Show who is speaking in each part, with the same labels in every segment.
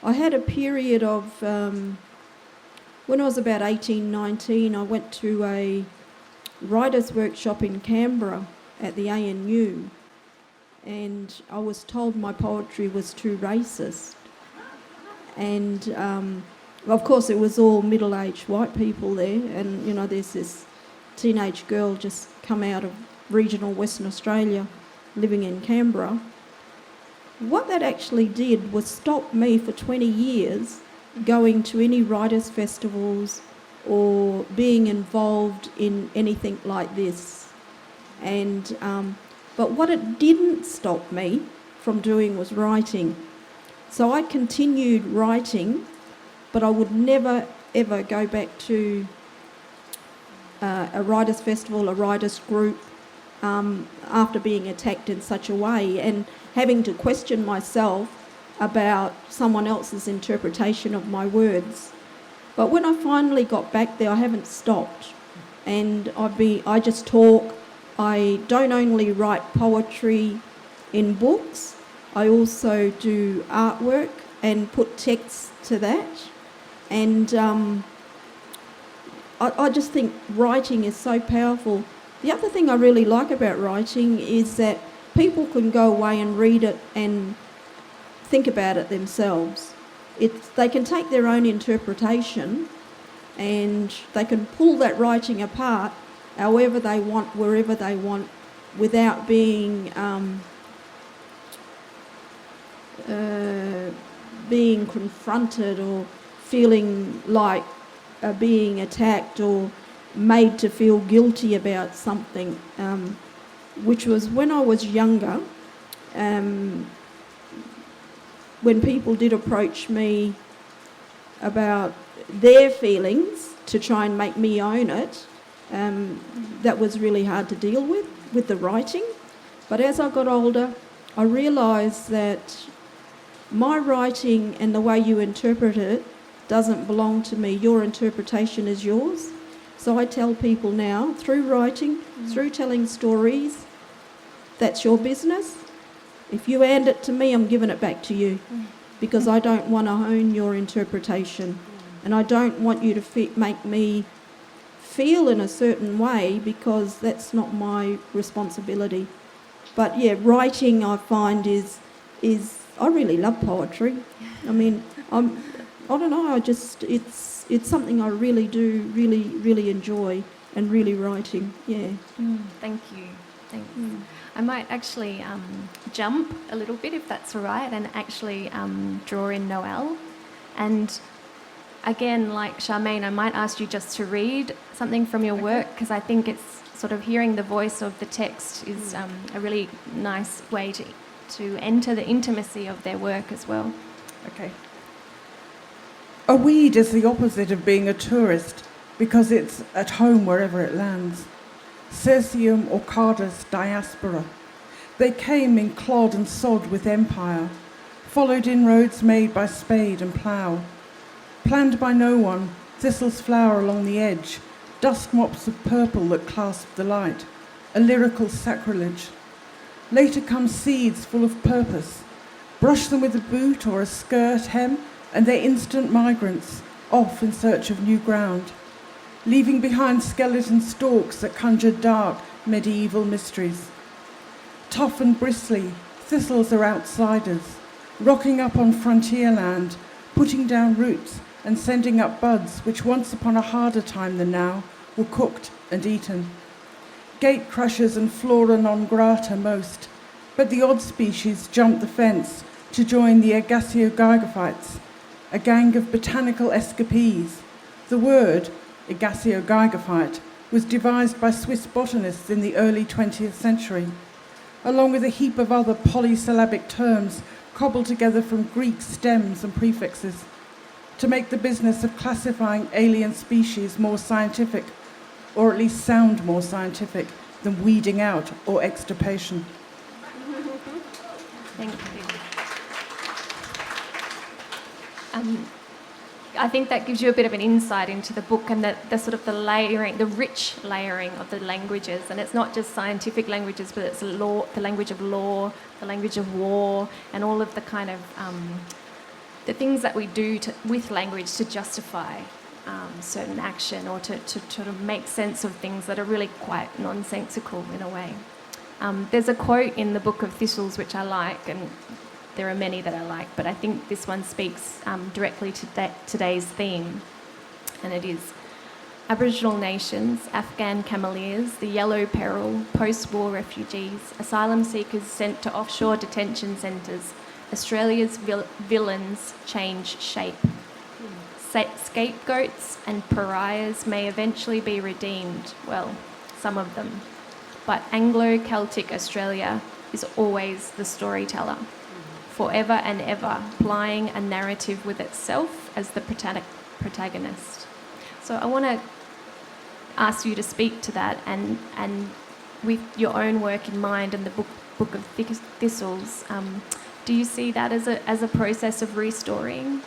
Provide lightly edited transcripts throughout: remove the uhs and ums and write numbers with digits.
Speaker 1: I had a period of, when I was about 18, 19, I went to a writer's workshop in Canberra at the ANU, and I was told my poetry was too racist. And of course it was all middle-aged white people there, and you know, there's this teenage girl just come out of regional Western Australia living in Canberra. What that actually did was stop me for 20 years going to any writers' festivals or being involved in anything like this. And but what it didn't stop me from doing was writing. So I continued writing, but I would never ever go back to a writers' festival, a writers' group, after being attacked in such a way and having to question myself about someone else's interpretation of my words. But when I finally got back there, I haven't stopped. And I just talk. I don't only write poetry in books, I also do artwork and put text to that. And I just think writing is so powerful. The other thing I really like about writing is that people can go away and read it and think about it themselves. They can take their own interpretation and they can pull that writing apart however they want, wherever they want, without being confronted or feeling like being attacked or made to feel guilty about something, which was when I was younger. When people did approach me about their feelings to try and make me own it, that was really hard to deal with the writing. But as I got older, I realised that my writing and the way you interpret it doesn't belong to me. Your interpretation is yours. So I tell people now, through writing, through telling stories, that's your business. If you hand it to me, I'm giving it back to you, because I don't want to own your interpretation, and I don't want you to make me feel in a certain way, because that's not my responsibility. But yeah, writing I find is I really love poetry. I mean, I don't know. It's something I really do really enjoy, and really writing. Yeah.
Speaker 2: Thank you. Thanks. I might actually jump a little bit, if that's all right, and actually draw in Noëlle. And again, like Charmaine, I might ask you just to read something from your work, because I think it's sort of hearing the voice of the text is a really nice way to enter the intimacy of their work as well.
Speaker 3: Okay. A weed is the opposite of being a tourist, because it's at home wherever it lands. Circeum Orcada's diaspora. They came in clod and sod with empire, followed inroads made by spade and plough. Planned by no one, thistles flower along the edge, dust mops of purple that clasp the light, a lyrical sacrilege. Later come seeds full of purpose. Brush them with a boot or a skirt hem, and they're instant migrants, off in search of new ground, leaving behind skeleton stalks that conjure dark medieval mysteries. Tough and bristly, thistles are outsiders, rocking up on frontier land, putting down roots and sending up buds which once upon a harder time than now were cooked and eaten. Gate crushers and flora non grata most, but the odd species jump the fence to join the Agassiogygophytes, a gang of botanical escapees. The word, Agassiogygophyte, was devised by Swiss botanists in the early 20th century, along with a heap of other polysyllabic terms cobbled together from Greek stems and prefixes, to make the business of classifying alien species more scientific, or at least sound more scientific, than weeding out or extirpation.
Speaker 2: Thank you. I think that gives you a bit of an insight into the book and the sort of the layering, the rich layering of the languages. And it's not just scientific languages, but it's the language of law, the language of war, and all of the kind of the things that we do with language to justify certain action or to sort of make sense of things that are really quite nonsensical in a way. There's a quote in the Book of Thistles which I like, and there are many that I like, but I think this one speaks directly to today's theme, and it is: Aboriginal nations, Afghan Cameleers, the Yellow Peril, post-war refugees, asylum seekers sent to offshore detention centres, Australia's villains change shape. Scapegoats and pariahs may eventually be redeemed, well, some of them, but Anglo-Celtic Australia is always the storyteller, forever and ever, plying a narrative with itself as the protagonist. So I want to ask you to speak to that, and with your own work in mind and the Book of Thistles, do you see that as a process of restoring?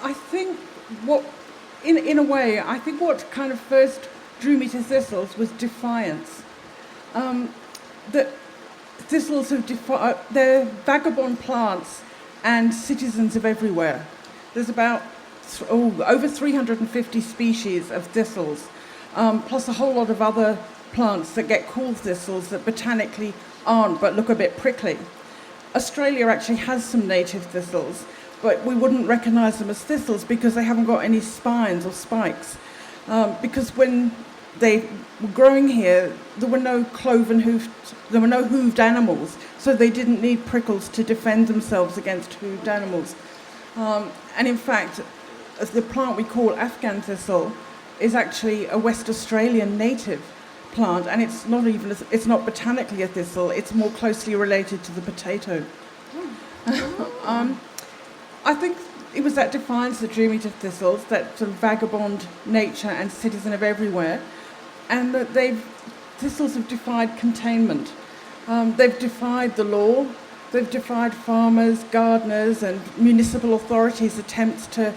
Speaker 3: I think in a way, I think what kind of first drew me to thistles was defiance. That thistles they're vagabond plants and citizens of everywhere. There's about over 350 species of thistles, plus a whole lot of other plants that get called thistles that botanically aren't but look a bit prickly. Australia actually has some native thistles, but we wouldn't recognise them as thistles because they haven't got any spines or spikes. Because when they were growing here, there were no hooved animals, so they didn't need prickles to defend themselves against hooved animals. And in fact, the plant we call Afghan thistle is actually a West Australian native plant, and it's not botanically a thistle, it's more closely related to the potato. I think it was that defiance that drew me to thistles, that sort of vagabond nature and citizen of everywhere, and that thistles have defied containment. They've defied the law, they've defied farmers, gardeners and municipal authorities' attempts to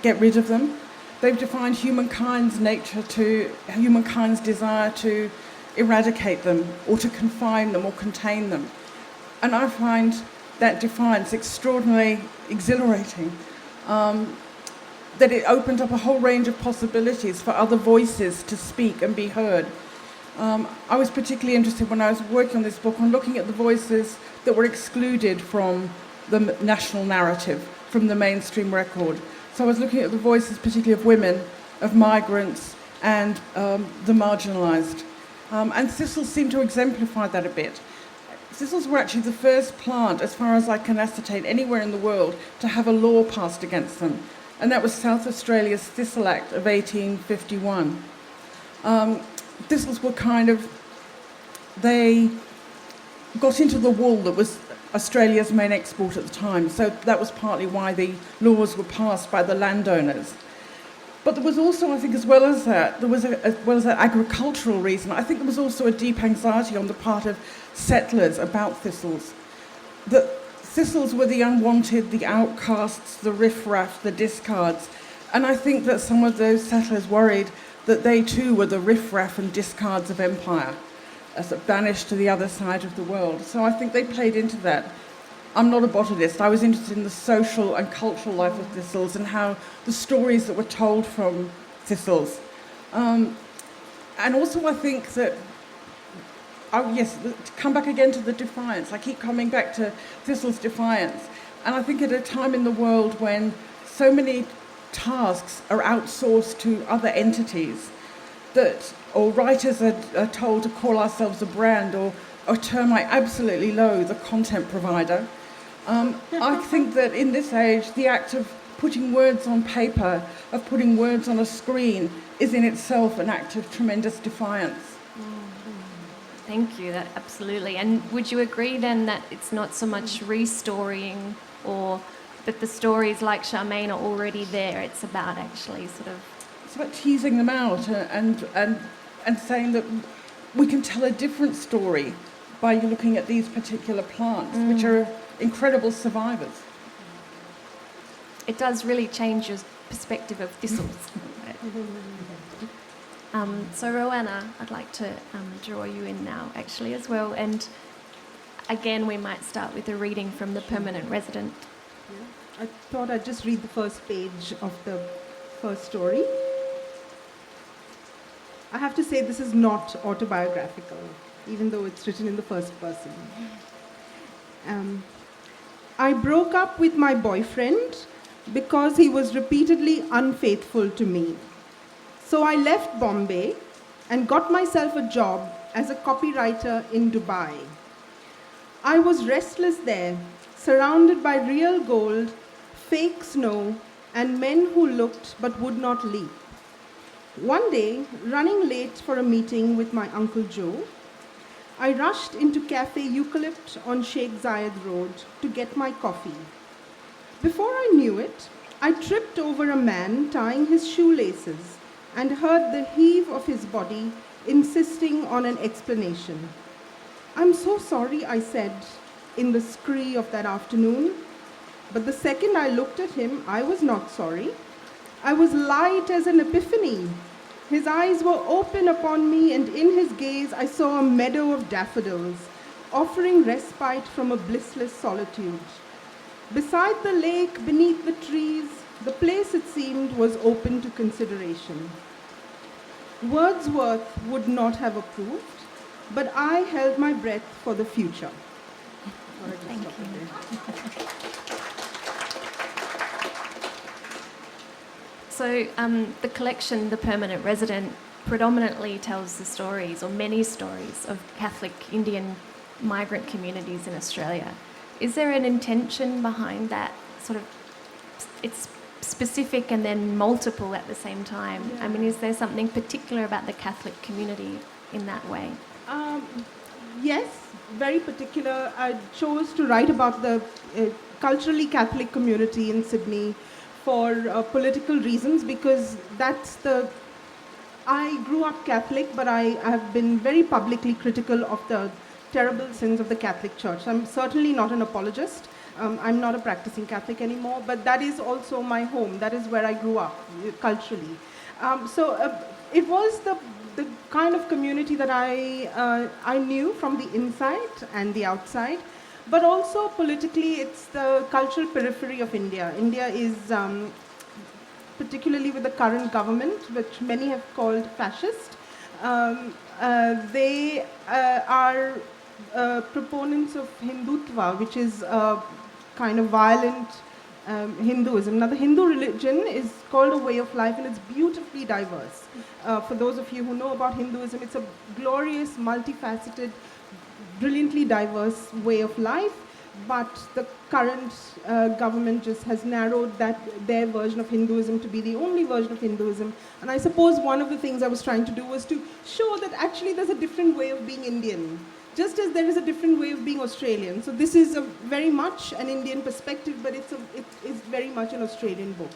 Speaker 3: get rid of them. They've defined humankind's desire to eradicate them or to confine them or contain them. And I find that defiance extraordinarily exhilarating, that it opened up a whole range of possibilities for other voices to speak and be heard. I was particularly interested when I was working on this book on looking at the voices that were excluded from the national narrative, from the mainstream record. So I was looking at the voices particularly of women, of migrants and the marginalised. And thistles seem to exemplify that a bit. Thistles were actually the first plant, as far as I can ascertain, anywhere in the world to have a law passed against them. And that was South Australia's Thistle Act of 1851. Thistles were they got into the wool that was Australia's main export at the time. So that was partly why the laws were passed by the landowners. But there was also, I think, as well as that agricultural reason, I think there was also a deep anxiety on the part of settlers about thistles. That thistles were the unwanted, the outcasts, the riffraff, the discards. And I think that some of those settlers worried that they too were the riffraff and discards of empire, as banished to the other side of the world. So I think they played into that. I'm not a botanist. I was interested in the social and cultural life of thistles and how the stories that were told from thistles. And also I think that, to come back again to the defiance. I keep coming back to thistles' defiance. And I think at a time in the world when so many tasks are outsourced to other entities, or writers are told to call ourselves a brand, or a term I absolutely loathe, the content provider. I think that in this age, the act of putting words on paper, of putting words on a screen, is in itself an act of tremendous defiance.
Speaker 2: Thank you, that absolutely. And would you agree then that it's not so much restoring, or that the stories like Charmaine are already there? It's about actually
Speaker 3: It's about teasing them out and saying that we can tell a different story by looking at these particular plants, which are incredible survivors.
Speaker 2: It does really change your perspective of thistles. So Roanna, I'd like to draw you in now actually as well. And again, we might start with a reading from the permanent resident.
Speaker 4: I thought I'd just read the first page of the first story. I have to say this is not autobiographical, even though it's written in the first person. I broke up with my boyfriend because he was repeatedly unfaithful to me. So I left Bombay and got myself a job as a copywriter in Dubai. I was restless there, surrounded by real gold, fake snow, and men who looked but would not leap. One day, running late for a meeting with my Uncle Joe, I rushed into Cafe Eucalypt on Sheikh Zayed Road to get my coffee. Before I knew it, I tripped over a man tying his shoelaces and heard the heave of his body insisting on an explanation. "I'm so sorry," I said in the scree of that afternoon. But the second I looked at him, I was not sorry. I was light as an epiphany. His eyes were open upon me, and in his gaze I saw a meadow of daffodils, offering respite from a blissless solitude. Beside the lake, beneath the trees, the place, it seemed, was open to consideration. Wordsworth would not have approved, but I held my breath for the future.
Speaker 2: Thank you. So the collection, The Permanent Resident, predominantly tells the stories, or many stories, of Catholic Indian migrant communities in Australia. Is there an intention behind that sort of, it's specific and then multiple at the same time? I mean, is there something particular about the Catholic community in that way?
Speaker 4: Yes, very particular. I chose to write about the culturally Catholic community in Sydney for political reasons, because I grew up Catholic, but I have been very publicly critical of the terrible sins of the Catholic Church. I'm certainly not an apologist. I'm not a practicing Catholic anymore, but that is also my home. That is where I grew up culturally. It was the kind of community that I knew from the inside and the outside. But also politically, it's the cultural periphery of India. India is, particularly with the current government, which many have called fascist, they are proponents of Hindutva, which is a kind of violent Hinduism. Now, the Hindu religion is called a way of life, and it's beautifully diverse. For those of you who know about Hinduism, it's a glorious, multifaceted, brilliantly diverse way of life, but the current government just has narrowed their version of Hinduism to be the only version of Hinduism. And I suppose one of the things I was trying to do was to show that actually there's a different way of being Indian, just as there is a different way of being Australian. So this is very much an Indian perspective, but it is very much an Australian book.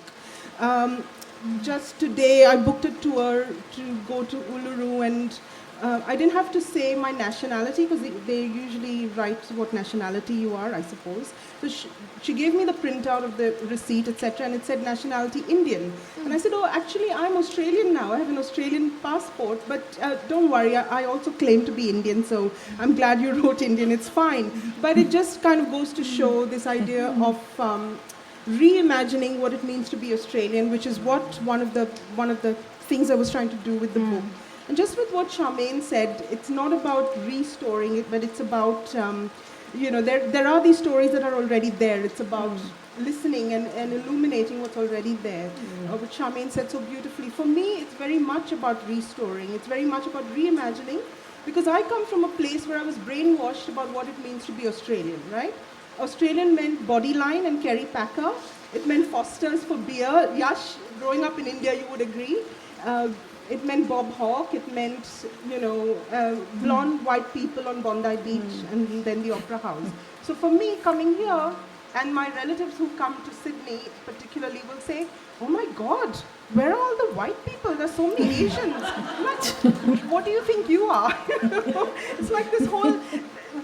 Speaker 4: Just today I booked a tour to go to Uluru, and I didn't have to say my nationality, because they usually write what nationality you are, I suppose. So she gave me the printout of the receipt, etc., and it said nationality Indian. And I said, "Oh, actually, I'm Australian now. I have an Australian passport, but don't worry, I also claim to be Indian, so I'm glad you wrote Indian, it's fine." But it just kind of goes to show this idea of reimagining what it means to be Australian, which is what one of the things I was trying to do with the book. And just with what Charmaine said, it's not about restoring it, but it's about, there are these stories that are already there. It's about listening and illuminating what's already there. What Charmaine said so beautifully. For me, it's very much about restoring. It's very much about reimagining, because I come from a place where I was brainwashed about what it means to be Australian, right? Australian meant Bodyline and Kerry Packer. It meant Foster's for beer. Yash, growing up in India, you would agree. It meant Bob Hawke. It meant, blonde white people on Bondi Beach, and then the Opera House. So for me, coming here, and my relatives who come to Sydney particularly will say, "Oh my God, where are all the white people? There's so many Asians." What do you think you are? It's like this whole,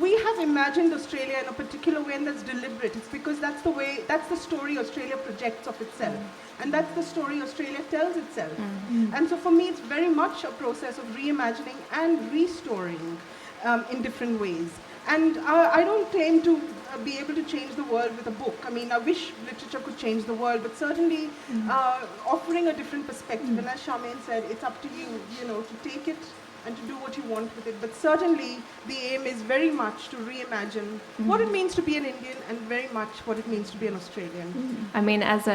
Speaker 4: we have imagined Australia in a particular way, and that's deliberate. It's because that's the story Australia projects of itself. And that's the story Australia tells itself. And so for me, it's very much a process of reimagining and restoring in different ways. And I don't claim to be able to change the world with a book. I mean, I wish literature could change the world, but certainly offering a different perspective. And as Charmaine said, it's up to you, to take it and to do what you want with it. But certainly the aim is very much to reimagine what it means to be an Indian and very much what it means to be an Australian.
Speaker 2: I mean, as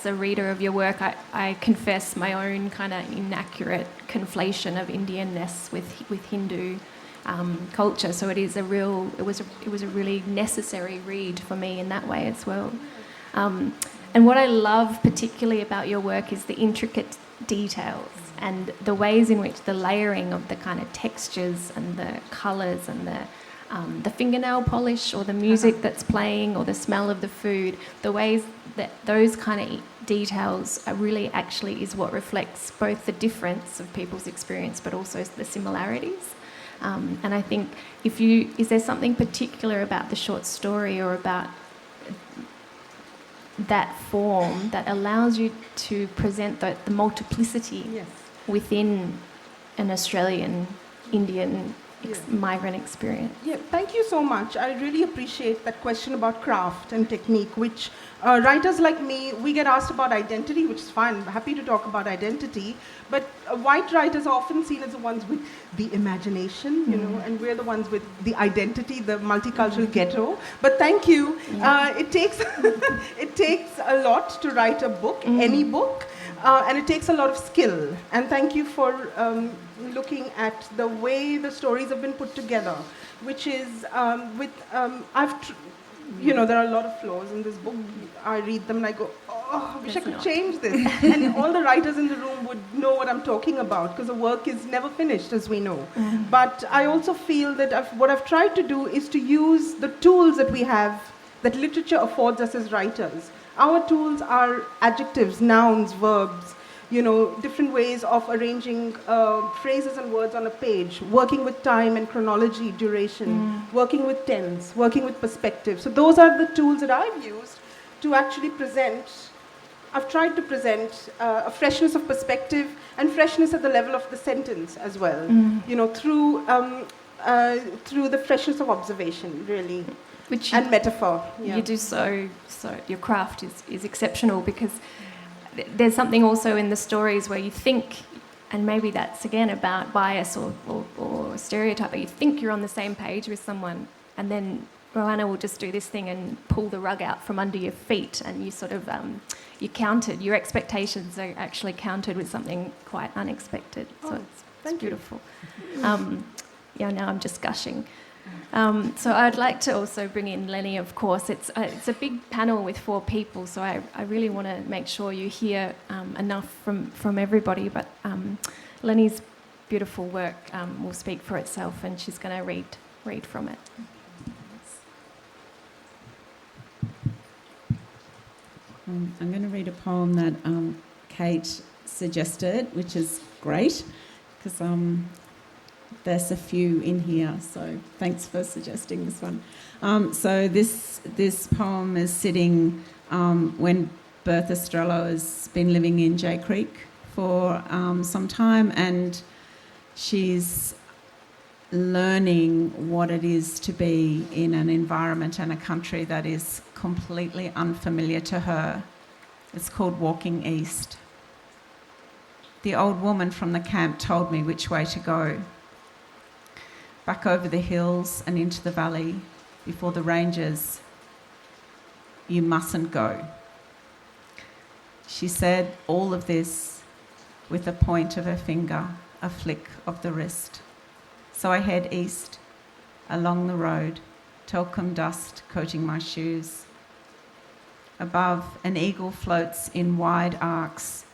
Speaker 2: a reader of your work, I confess my own kind of inaccurate conflation of Indianness with Hindu culture. So it was a really necessary read for me in that way as well. And what I love particularly about your work is the intricate details and the ways in which the layering of the kind of textures and the colours and the fingernail polish or the music that's playing or the smell of the food, the ways that those kind of details are really actually is what reflects both the difference of people's experience but also the similarities. And I think is there something particular about the short story or about that form that allows you to present the multiplicity within an Australian, Indian migrant experience?
Speaker 4: Yeah, thank you so much. I really appreciate that question about craft and technique, which writers like me, we get asked about identity, which is fine. I'm happy to talk about identity. But white writers are often seen as the ones with the imagination, and we're the ones with the identity, the multicultural ghetto. But thank you. It takes it takes a lot to write a book, any book, and it takes a lot of skill. And thank you for looking at the way the stories have been put together, which is there are a lot of flaws in this book. I read them and I go, I wish I could change this. And all the writers in the room would know what I'm talking about because the work is never finished, as we know. But I also feel that what I've tried to do is to use the tools that we have, that literature affords us as writers. Our tools are adjectives, nouns, verbs, different ways of arranging phrases and words on a page, working with time and chronology, duration, working with tense, working with perspective. So those are the tools that I've used to actually present. I've tried to present a freshness of perspective and freshness at the level of the sentence as well, through the freshness of observation, really, and metaphor.
Speaker 2: You do so your craft is exceptional because there's something also in the stories where you think, and maybe that's again about bias or stereotype, but you think you're on the same page with someone, and then Roanna will just do this thing and pull the rug out from under your feet, and you sort of you countered. Your expectations are actually countered with something quite unexpected. So it's beautiful. Now I'm just gushing. So I'd like to also bring in Leni, of course. It's a big panel with 4 people, so I really want to make sure you hear enough from everybody. But Leni's beautiful work will speak for itself, and she's going to read from it.
Speaker 5: I'm going to read a poem that Kate suggested, which is great, because there's a few in here, so thanks for suggesting this one. So this poem is sitting when Bertha Strello has been living in Jay Creek for some time, and she's learning what it is to be in an environment and a country that is completely unfamiliar to her. It's called Walking East. The old woman from the camp told me which way to go. Back over the hills and into the valley before the rangers. You mustn't go. She said all of this with a point of her finger, a flick of the wrist. So I head east, along the road, talcum dust coating my shoes. Above, an eagle floats in wide arcs,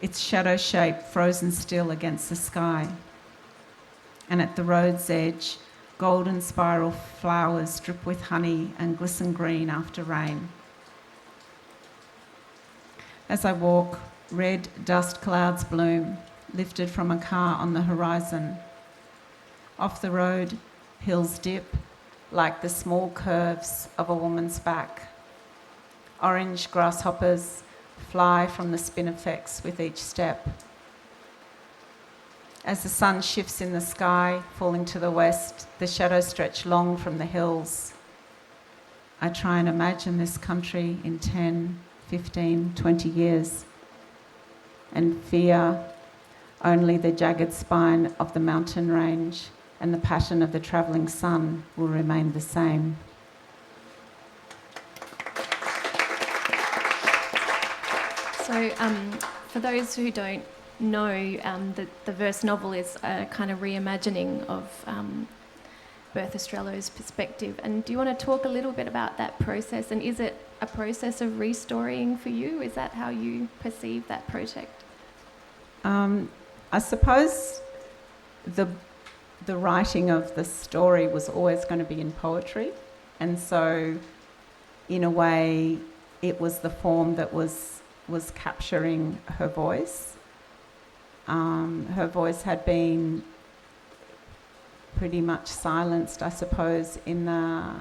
Speaker 5: its shadow shape frozen still against the sky. And at the road's edge, golden spiral flowers drip with honey and glisten green after rain. As I walk, red dust clouds bloom, lifted from a car on the horizon. Off the road, hills dip like the small curves of a woman's back. Orange grasshoppers fly from the spinifex with each step. As the sun shifts in the sky, falling to the west, the shadows stretch long from the hills. I try and imagine this country in 10, 15, 20 years and fear only the jagged spine of the mountain range and the pattern of the travelling sun will remain the same.
Speaker 2: So, for those who don't know, the verse novel is a kind of reimagining of Bertha Strello's perspective. And do you want to talk a little bit about that process? And is it a process of restorying for you? Is that how you perceive that project?
Speaker 5: I suppose the writing of the story was always going to be in poetry, and so in a way it was the form that was capturing her voice. Her voice had been pretty much silenced, I suppose, in the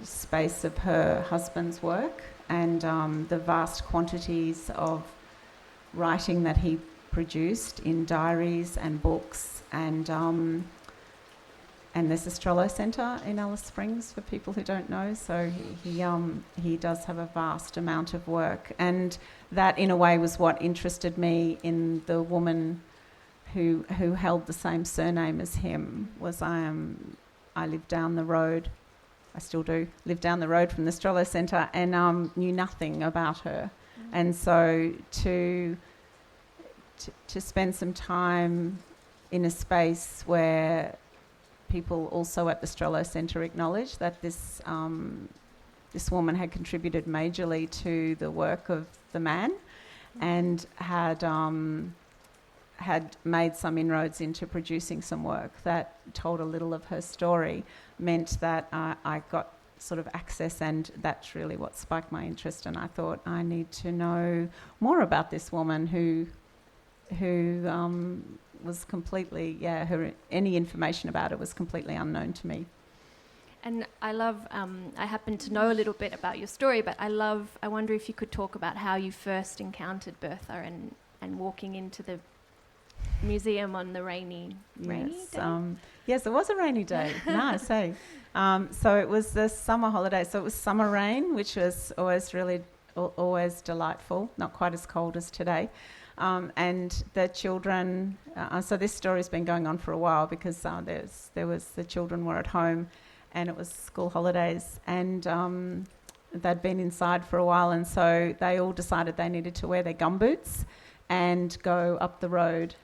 Speaker 5: space of her husband's work, and the vast quantities of writing that he produced in diaries and books, and there's a Strello Centre in Alice Springs for people who don't know. So he does have a vast amount of work, and that in a way was what interested me in the woman who held the same surname as him. Was I lived down the road, I still do, live down the road from the Strello Centre, and knew nothing about her, and so to spend some time in a space where people also at the Strello Centre acknowledged that this woman had contributed majorly to the work of the man, and had made some inroads into producing some work that told a little of her story, meant that I got sort of access, and that's really what spiked my interest. And I thought, I need to know more about this woman who was completely, any information about it was completely unknown to me.
Speaker 2: And I love, I happen to know a little bit about your story, but I wonder if you could talk about how you first encountered Bertha and walking into the museum on the rainy day?
Speaker 5: Yes, it was a rainy day. Nice, hey. So it was the summer holiday. So it was summer rain, which was always delightful, not quite as cold as today. And the children, so this story's been going on for a while, because the children were at home, and it was school holidays, and they'd been inside for a while, and so they all decided they needed to wear their gumboots and go up the road,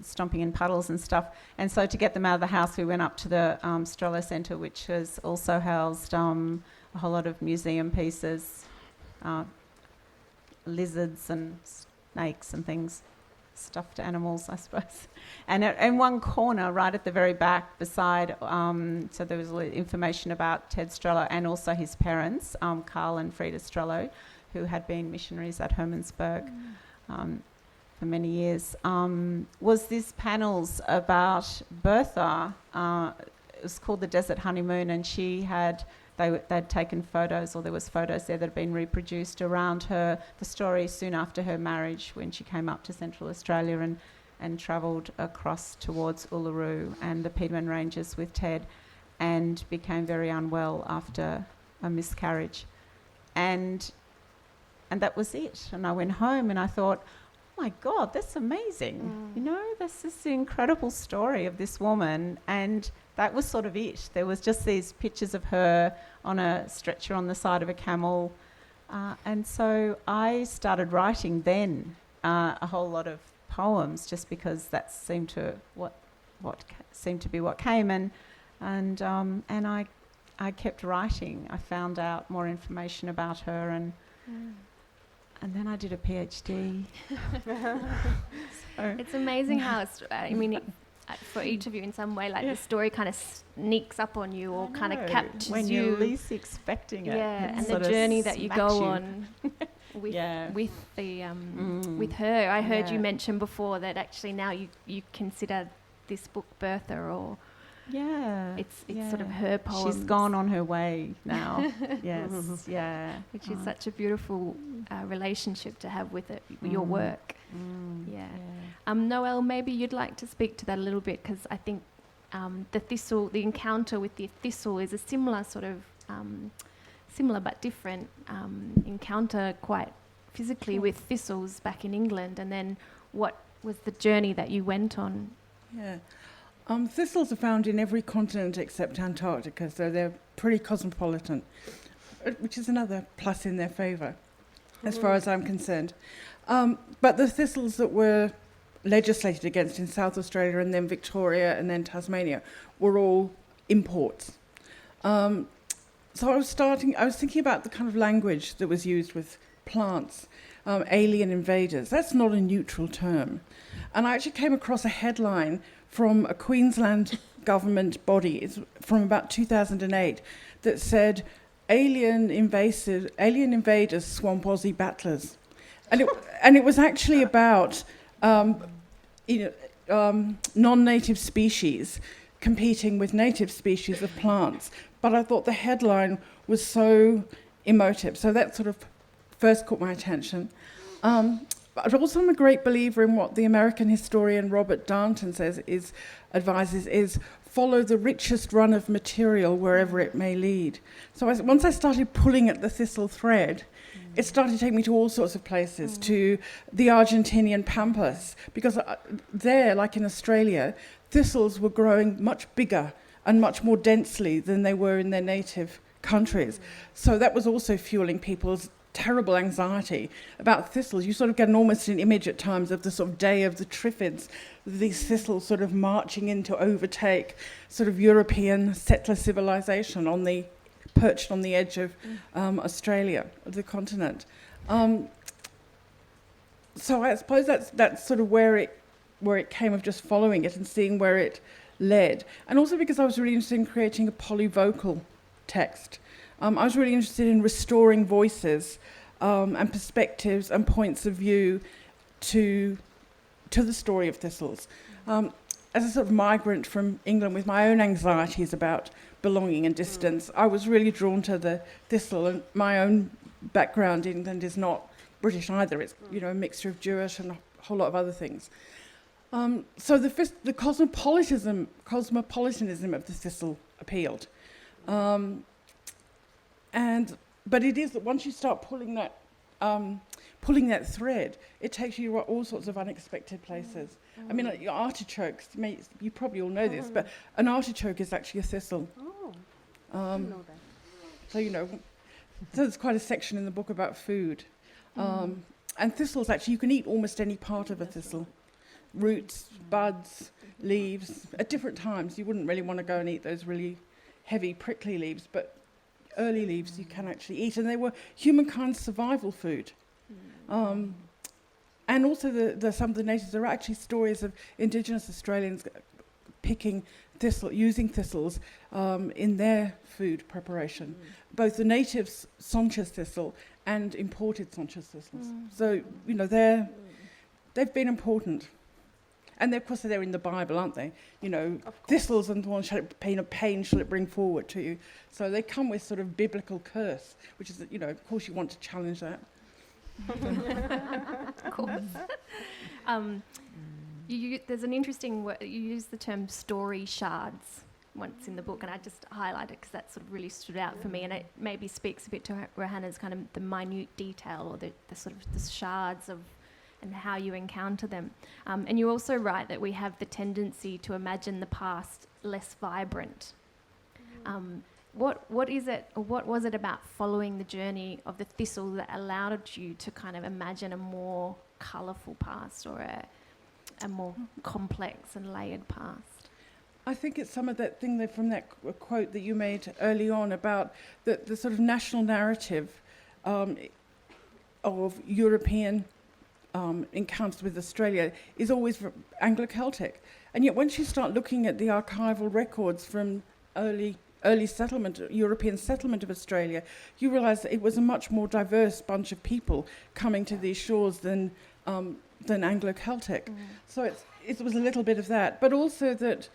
Speaker 5: stomping in puddles and stuff. And so to get them out of the house, we went up to the Strello Centre, which has also housed a whole lot of museum pieces, lizards and snakes and things, stuffed animals, I suppose. And in one corner, right at the very back, beside, so there was information about Ted Strello and also his parents, Carl and Frida Strello, who had been missionaries at Hermannsburg for many years. Was these panels about Bertha. It was called the Desert Honeymoon, and they'd taken photos, or there was photos there that had been reproduced around her, the story soon after her marriage, when she came up to Central Australia and travelled across towards Uluru and the Petermann Ranges with Ted, and became very unwell after a miscarriage. And that was it. And I went home and I thought, oh my God, that's amazing. You know, that's this incredible story of this woman. And that was sort of it. There was just these pictures of her on a stretcher on the side of a camel. And so I started writing then a whole lot of poems, just because that seemed to be what came. And I kept writing. I found out more information about her, and then I did a PhD.
Speaker 2: It's amazing how for each of you in some way, like the story kind of sneaks up on you, or kind of captures
Speaker 5: when
Speaker 2: you.
Speaker 5: you're least expecting it.
Speaker 2: Yeah, and the journey that you go on with her. I heard you mention before that actually now you consider this book Bertha, or it's sort of her poem.
Speaker 5: She's gone on her way now. Yes,
Speaker 2: which is such a beautiful relationship to have with it, your work. Noëlle, maybe you'd like to speak to that a little bit, because I think the encounter with the thistle is a similar sort of, similar but different encounter quite physically with thistles back in England, and then what was the journey that you went on?
Speaker 3: Yeah. Thistles are found in every continent except Antarctica, so they're pretty cosmopolitan, which is another plus in their favour, as far as I'm concerned. But the thistles that were legislated against in South Australia and then Victoria and then Tasmania were all imports. So I was thinking about the kind of language that was used with plants, alien invaders. That's not a neutral term. And I actually came across a headline from a Queensland government body, it's from about 2008, that said, alien invaders swamp Aussie battlers. And it was actually about non-native species competing with native species of plants. But I thought the headline was so emotive. So that sort of first caught my attention. But also I'm a great believer in what the American historian Robert Darnton advises is follow the richest run of material wherever it may lead. So once I started pulling at the thistle thread, it started to take me to all sorts of places, to the Argentinian pampas, because there, like in Australia, thistles were growing much bigger and much more densely than they were in their native countries. So that was also fueling people's terrible anxiety about thistles. You sort of get almost an image at times of the sort of day of the Triffids, these thistles sort of marching in to overtake sort of European settler civilization perched on the edge of Australia, of the continent. So I suppose that's sort of where it came, of just following it and seeing where it led. And also because I was really interested in creating a polyvocal text. I was really interested in restoring voices and perspectives and points of view to the story of thistles. As a sort of migrant from England with my own anxieties about belonging and distance, I was really drawn to the thistle, and my own background in England is not British either. It's a mixture of Jewish and a whole lot of other things. So the cosmopolitanism of the thistle appealed. But it is that once you start pulling that thread, it takes you to all sorts of unexpected places. I mean, like artichokes, you probably all know this, but an artichoke is actually a thistle.
Speaker 4: I didn't know that.
Speaker 3: So, so there's quite a section in the book about food. And thistles, actually, you can eat almost any part of a thistle. Roots, buds, leaves. At different times, you wouldn't really want to go and eat those really heavy, prickly leaves, but early leaves you can actually eat, and they were humankind's survival food. And also some of the natives, there are actually stories of Indigenous Australians using thistles in their food preparation, both the native Sonchus thistle and imported Sonchus thistles. So, they've been important. And of course they're in the Bible, aren't they? Thistles and one pain shall it bring forward to you. So they come with sort of biblical curse, which is, of course you want to challenge that.
Speaker 2: Of course. There's an interesting word, you use the term story shards once in the book, and I just highlight it because that sort of really stood out for me, and it maybe speaks a bit to Roanna's kind of the minute detail, or the sort of the shards of and how you encounter them. And you also write that we have the tendency to imagine the past less vibrant. What is it, or what was it about following the journey of the thistle that allowed you to kind of imagine a more colourful past, or a more complex and layered past?
Speaker 3: I think it's some of that thing from that quote that you made early on about the sort of national narrative of European encounters with Australia is always Anglo-Celtic. And yet once you start looking at the archival records from early settlement, European settlement of Australia, you realise that it was a much more diverse bunch of people coming to these shores than Anglo-Celtic. So it was a little bit of that, but also that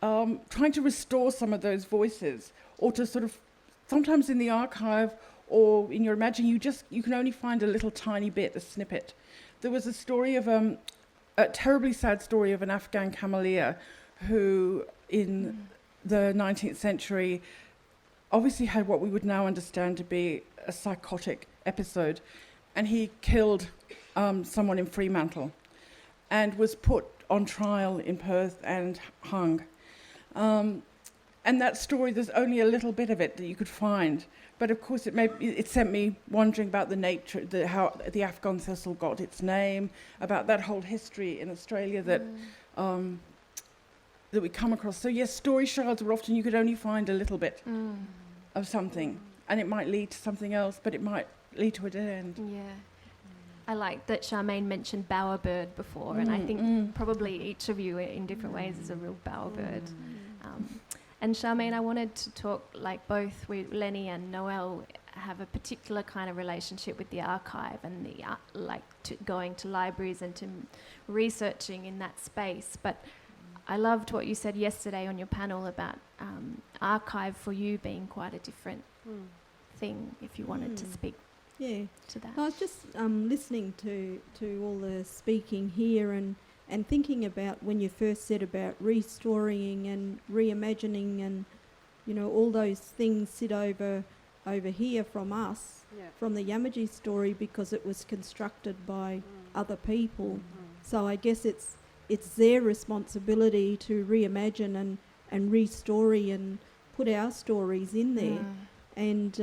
Speaker 3: trying to restore some of those voices, or to sort of, sometimes in the archive or in your imagining, you can only find a little tiny bit, a snippet. There was a story of a terribly sad story of an Afghan cameleer who, in the 19th century, obviously had what we would now understand to be a psychotic episode, and he killed someone in Fremantle and was put on trial in Perth and hung. And that story, there's only a little bit of it that you could find. But of course, it sent me wondering about the nature, how the Afghan thistle got its name, about that whole history in Australia that we come across. So yes, story shards are often, you could only find a little bit of something. And it might lead to something else, but it might lead to a dead end.
Speaker 2: Yeah. I like that Charmaine mentioned bowerbird before, and I think probably each of you in different ways is a real bowerbird. And Charmaine, I wanted to talk, like both with Leni and Noëlle have a particular kind of relationship with the archive and the going to libraries and to researching in that space. But I loved what you said yesterday on your panel about archive for you being quite a different thing, if you wanted to speak to that.
Speaker 1: I was just listening to all the speaking here and thinking about when you first said about restoring and reimagining, and all those things sit over here from us, from the Yamaji story, because it was constructed by other people. So I guess it's their responsibility to reimagine and restory and put our stories in there. And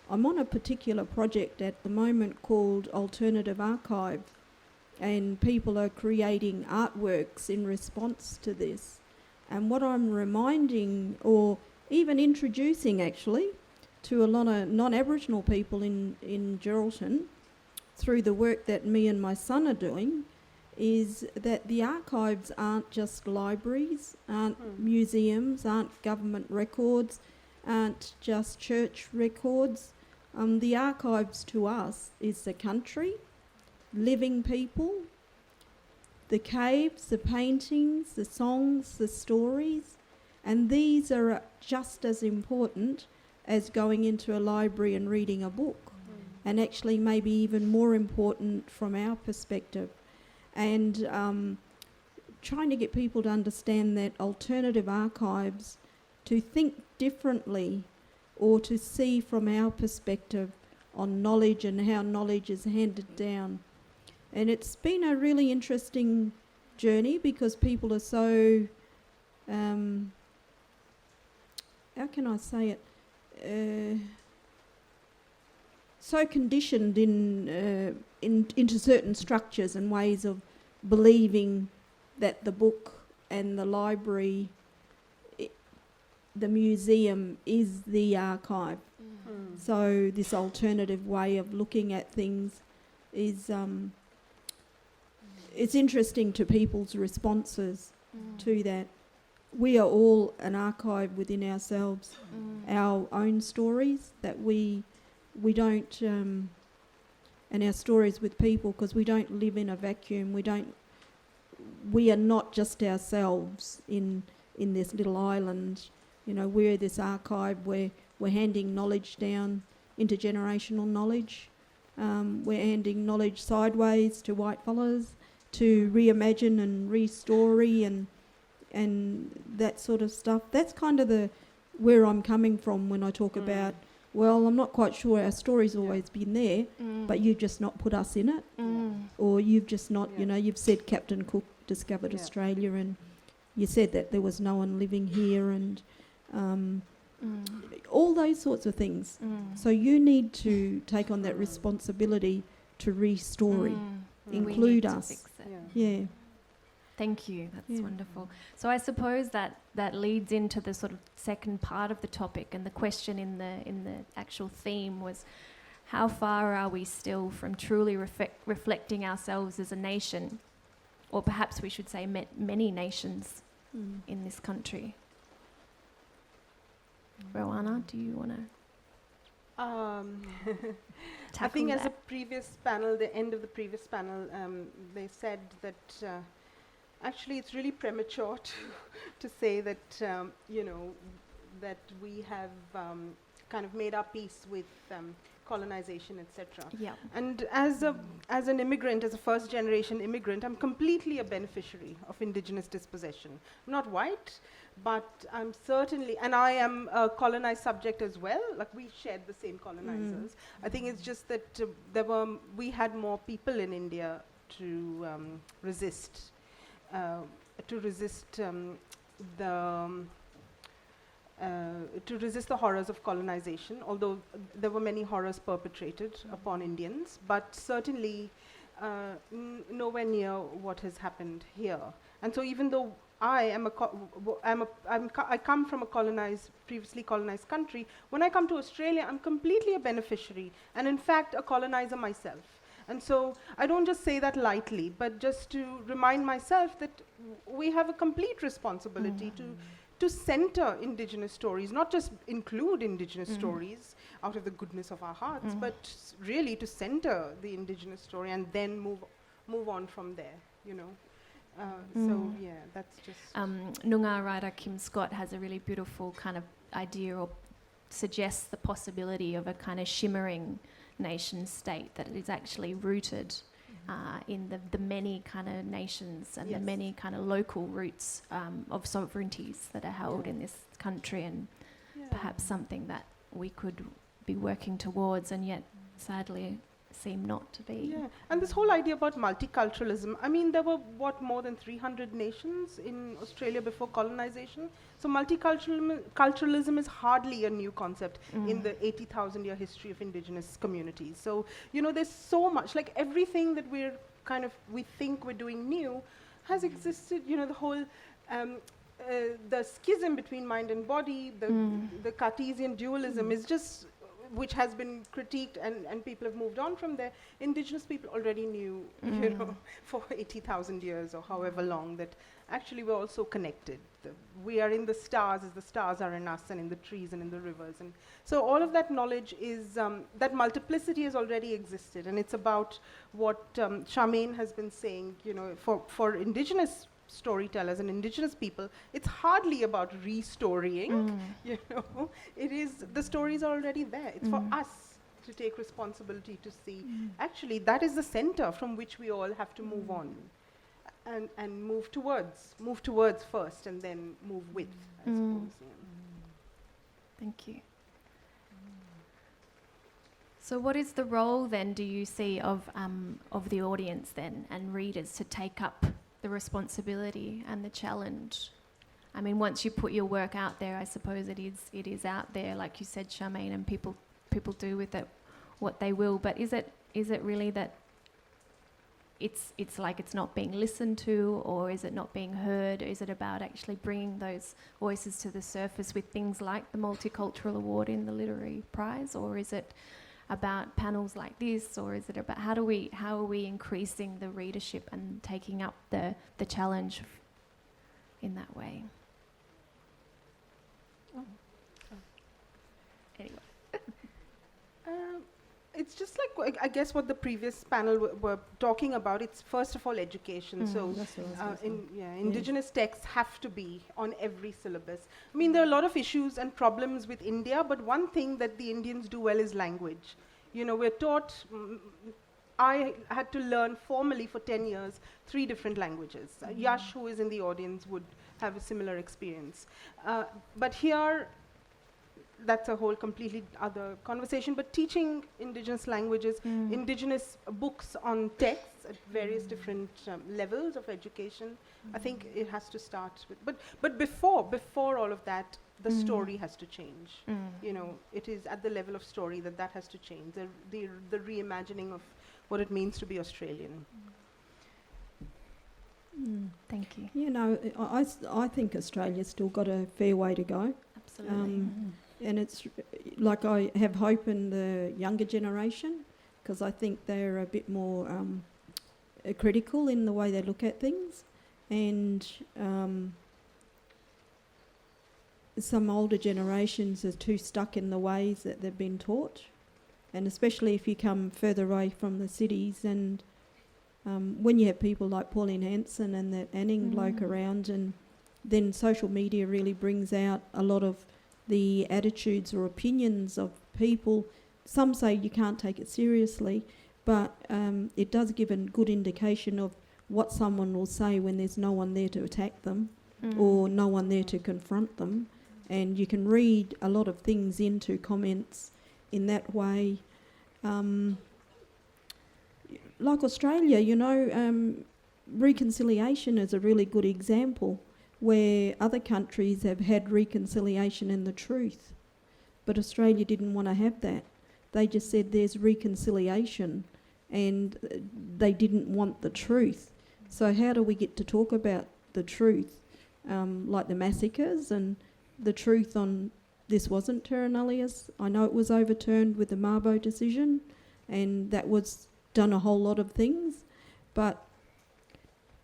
Speaker 1: I'm on a particular project at the moment called Alternative Archive, and people are creating artworks in response to this. And what I'm reminding, or even introducing actually, to a lot of non-Aboriginal people in Geraldton, through the work that me and my son are doing, is that the archives aren't just libraries, aren't museums, aren't government records, aren't just church records. The archives to us is the country, living people, the caves, the paintings, the songs, the stories, and these are just as important as going into a library and reading a book, and actually maybe even more important from our perspective. And trying to get people to understand that alternative archives, to think differently or to see from our perspective on knowledge and how knowledge is handed down. And it's been a really interesting journey because people are so, how can I say it, so conditioned into certain structures and ways of believing that the book and the library, the museum is the archive. So this alternative way of looking at things is, it's interesting to people's responses to that. We are all an archive within ourselves, our own stories that we don't, and our stories with people, because we don't live in a vacuum. We are not just ourselves in this little island. We're this archive where we're handing knowledge down, intergenerational knowledge. We're handing knowledge sideways to white fellas to reimagine and restory and that sort of stuff. That's kind of where I'm coming from when I talk about, well, I'm not quite sure, our story's always been there, but you've just not put us in it. Or you've just not, you've said Captain Cook discovered Australia, and you said that there was no one living here, and all those sorts of things. So you need to take on that responsibility to restory, include us. Yeah.
Speaker 2: Thank you. That's wonderful. So I suppose that leads into the sort of second part of the topic, and the question in the actual theme was, how far are we still from truly reflecting ourselves as a nation, or perhaps we should say many nations in this country? Roanna, do you want to
Speaker 4: I think as a previous panel, the end of the previous panel, they said that actually it's really premature to say that, that we have kind of made our peace with colonization, etc.
Speaker 2: Yeah.
Speaker 4: And as an immigrant, as a first-generation immigrant, I'm completely a beneficiary of indigenous dispossession. I'm not white, but I'm certainly, and I am a colonized subject as well. Like, we shared the same colonizers. I think it's just that we had more people in India to resist the horrors of colonization, although there were many horrors perpetrated upon Indians, but certainly nowhere near what has happened here. And so even though I come from a previously colonized country, when I come to Australia, I'm completely a beneficiary, and in fact a colonizer myself. And so I don't just say that lightly, but just to remind myself that we have a complete responsibility to center indigenous stories, not just include indigenous stories out of the goodness of our hearts, but really to center the indigenous story and then move on from there, you know. So yeah, that's just...
Speaker 2: Noongar writer Kim Scott has a really beautiful kind of idea, or suggests the possibility of a kind of shimmering nation state that is actually rooted in the many kind of nations and the many kind of local roots of sovereignties that are held in this country, and perhaps something that we could be working towards, and yet sadly seem not to be.
Speaker 4: Yeah, and this whole idea about multiculturalism, I mean, there were, more than 300 nations in Australia before colonization? So multiculturalism is hardly a new concept in the 80,000-year history of indigenous communities. So, you know, there's so much, like everything that we think we're doing new has existed, you know, the whole... the schism between mind and body, the Cartesian dualism is just... which has been critiqued, and people have moved on from there. Indigenous people already knew, you know, for 80,000 years or however long, that actually we're also connected. We are in the stars as the stars are in us, and in the trees and in the rivers. And so all of that knowledge is, that multiplicity has already existed, and it's about what Charmaine has been saying, you know, for indigenous storytellers and indigenous people, it's hardly about restorying, you know. It is, the stories are already there. It's for us to take responsibility to see, actually, that is the center from which we all have to move on and move towards first, and then move with, I suppose. Yeah.
Speaker 2: Thank you. So what is the role then, do you see, of the audience then and readers to take up the responsibility and the challenge? I mean, once you put your work out there, I suppose it is out there, like you said, Charmaine, and people do with it what they will. But is it really that it's like it's not being listened to, or is it not being heard? Is it about actually bringing those voices to the surface with things like the Multicultural Award in the Literary Prize, or is it about panels like this, or is it about how are we increasing the readership and taking up the challenge in that way? Anyway.
Speaker 4: It's just like, I guess, what the previous panel were talking about. It's first of all education. So indigenous texts have to be on every syllabus. I mean, there are a lot of issues and problems with India, but one thing that the Indians do well is language. You know, we're taught... I had to learn formally for 10 years 3 different languages. Yash, who is in the audience, would have a similar experience. But here, that's a whole completely other conversation. But teaching indigenous languages, indigenous books on texts at various different levels of education, I think it has to start with. But before all of that, the story has to change. You know, it is at the level of story that has to change. The reimagining of what it means to be Australian.
Speaker 2: Thank you.
Speaker 1: You know, I think Australia's still got a fair way to go.
Speaker 2: Absolutely.
Speaker 1: And it's like, I have hope in the younger generation, because I think they're a bit more critical in the way they look at things, and some older generations are too stuck in the ways that they've been taught, and especially if you come further away from the cities, and when you have people like Pauline Hanson and that Anning bloke around, and then social media really brings out a lot of the attitudes or opinions of people some say you can't take it seriously, but it does give a good indication of what someone will say when there's no one there to attack them or no one there to confront them. And you can read a lot of things into comments in that way. Like Australia, you know, reconciliation is a really good example where other countries have had reconciliation and the truth. But Australia didn't want to have that. They just said there's reconciliation and they didn't want the truth. So how do we get to talk about the truth? Like the massacres and the truth on this wasn't terra nullius. I know it was overturned with the Mabo decision and that was done a whole lot of things, but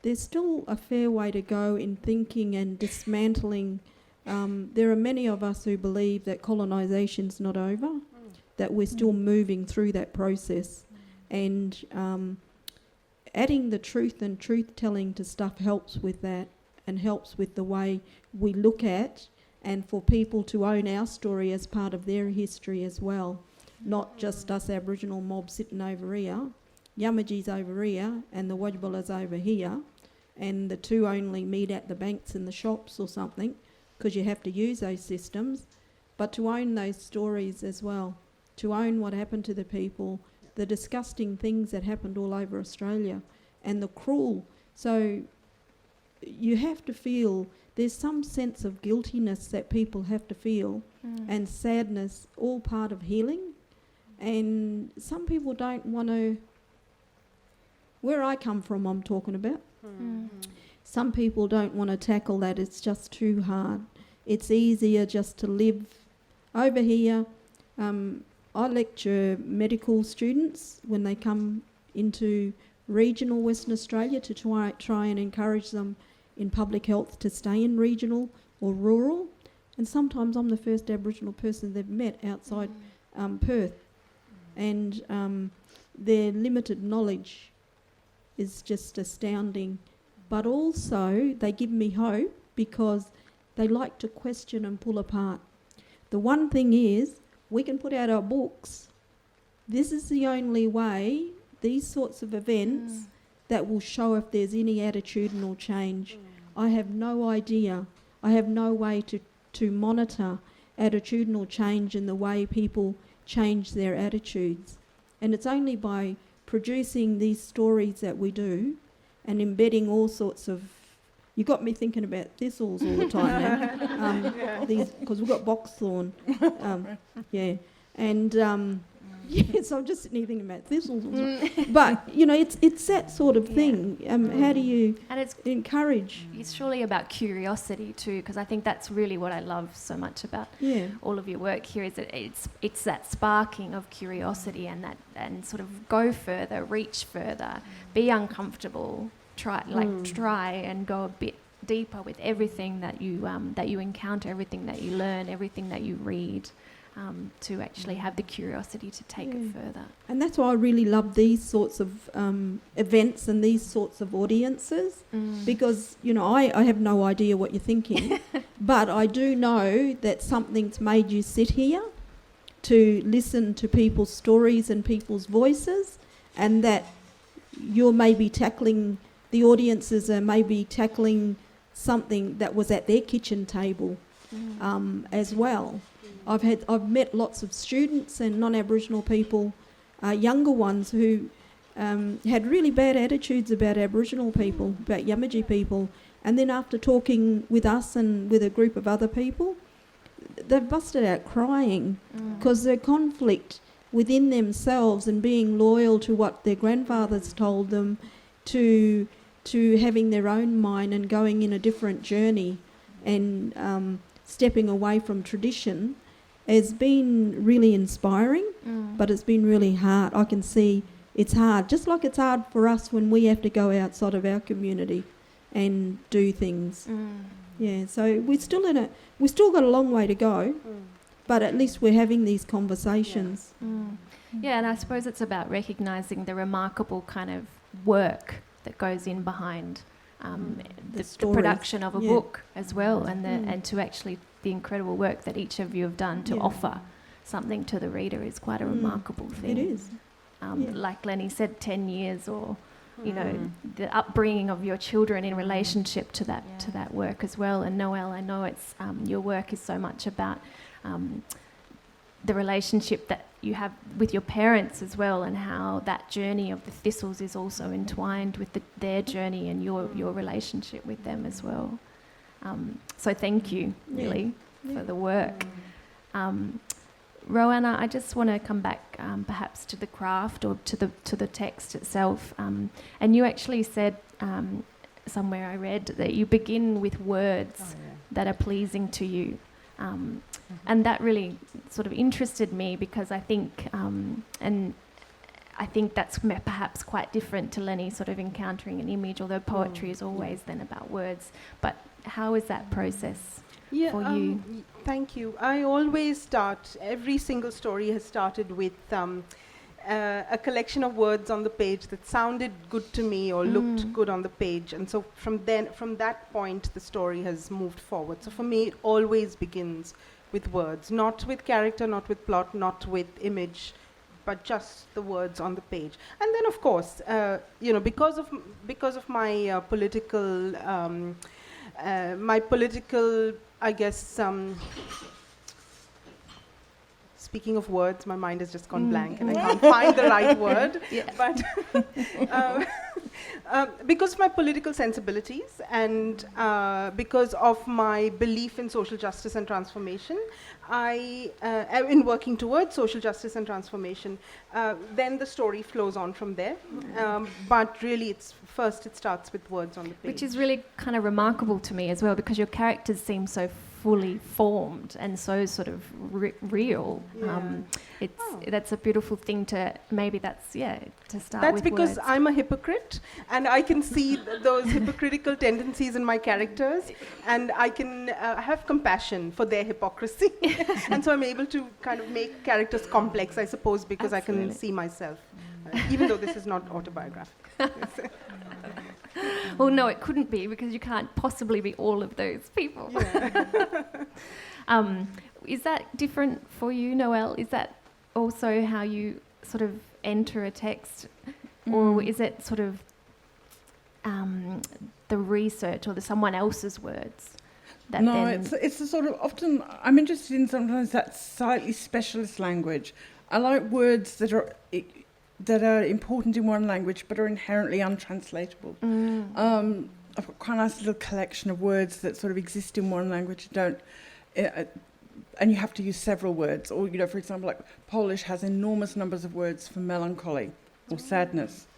Speaker 1: there's still a fair way to go in thinking and dismantling. There are many of us who believe that colonisation's not over, that we're still moving through that process. And adding the truth and truth-telling to stuff helps with that and helps with the way we look at and for people to own our story as part of their history as well. Not just us Aboriginal mob sitting over here, Yamaji's over here and the Wadjabala's over here, and the two only meet at the banks and the shops or something, because you have to use those systems, but to own those stories as well, to own what happened to the people, the disgusting things that happened all over Australia, and the cruel. So you have to feel, there's some sense of guiltiness that people have to feel, and sadness, all part of healing. And some people don't want to, where I come from I'm talking about, some people don't want to tackle that, it's just too hard. It's easier just to live over here. I lecture medical students when they come into regional Western Australia to try and encourage them in public health to stay in regional or rural. And sometimes I'm the first Aboriginal person they've met outside Perth. And their limited knowledge is just astounding. But also they give me hope because they like to question and pull apart. The one thing is, we can put out our books. This is the only way, these sorts of events, that will show if there's any attitudinal change. I have no idea. I have no way to monitor attitudinal change in the way people change their attitudes. And it's only by producing these stories that we do and embedding all sorts of... You got me thinking about thistles all the time now, because we've got boxthorn. So I'm just sitting here thinking about thistles. But, you know, it's that sort of thing. How do you encourage?
Speaker 2: It's surely about curiosity too, because I think that's really what I love so much about all of your work here, is that it's that sparking of curiosity and sort of go further, reach further, be uncomfortable, try and go a bit deeper with everything that you encounter, everything that you learn, everything that you read. To actually have the curiosity to take it further. And
Speaker 1: that's why I really love these sorts of events and these sorts of audiences, because, you know, I have no idea what you're thinking, but I do know that something's made you sit here to listen to people's stories and people's voices, and that you're maybe tackling, the audiences are maybe tackling something that was at their kitchen table as well. I've met lots of students and non-Aboriginal people, younger ones who had really bad attitudes about Aboriginal people, about Yamaji people, and then after talking with us and with a group of other people, they've busted out crying because their conflict within themselves and being loyal to what their grandfathers told them, to having their own mind and going in a different journey and stepping away from tradition, has been really inspiring, but it's been really hard. I can see it's hard, just like it's hard for us when we have to go outside of our community and do things. So we've still got a long way to go, but at least we're having these conversations.
Speaker 2: Yeah, and I suppose it's about recognising the remarkable kind of work that goes in behind the production of a book as well, and to actually the incredible work that each of you have done to offer something to the reader is quite a remarkable thing.
Speaker 1: It is.
Speaker 2: Like Leni said, 10 years or, you know, the upbringing of your children in relationship to that work as well. And Noëlle, I know it's your work is so much about the relationship that you have with your parents as well, and how that journey of the thistles is also entwined with their journey and your relationship with them as well. So thank you, really, for the work. Roanna, I just want to come back perhaps to the craft or to the text itself. And you actually said somewhere I read that you begin with words that are pleasing to you. And that really sort of interested me, because I think, and I think that's perhaps quite different to Leni sort of encountering an image, although poetry is always then about words. But how is that process for you?
Speaker 4: Thank you. I always start, every single story has started with a collection of words on the page that sounded good to me or looked good on the page. And so from that point, the story has moved forward. So for me, it always begins with words, not with character, not with plot, not with image, but just the words on the page. And then, of course, you know, because of my political, I guess. Speaking of words, my mind has just gone blank and I can't find the right word. But because of my political sensibilities and because of my belief in social justice and transformation, I am in working towards social justice and transformation. Then the story flows on from there. But really, it starts with words on the page.
Speaker 2: Which is really kind of remarkable to me as well, because your characters seem so fully formed and so sort of real. That's a beautiful thing to to start
Speaker 4: that's
Speaker 2: with
Speaker 4: because
Speaker 2: words.
Speaker 4: I'm a hypocrite and I can see those hypocritical tendencies in my characters, and I can have compassion for their hypocrisy. And so I'm able to kind of make characters complex, I suppose, because
Speaker 2: Absolutely.
Speaker 4: I can see myself, even though this is not autobiographical.
Speaker 2: Well, no, it couldn't be, because you can't possibly be all of those people. Is that different for you, Noëlle? Is that also how you sort of enter a text? Or is it sort of the research or someone else's words?
Speaker 3: It's a sort of, often I'm interested in sometimes that slightly specialist language. I like words that are important in one language but are inherently untranslatable. I've got quite a nice little collection of words that sort of exist in one language and you have to use several words. Or, you know, for example, like Polish has enormous numbers of words for melancholy or sadness,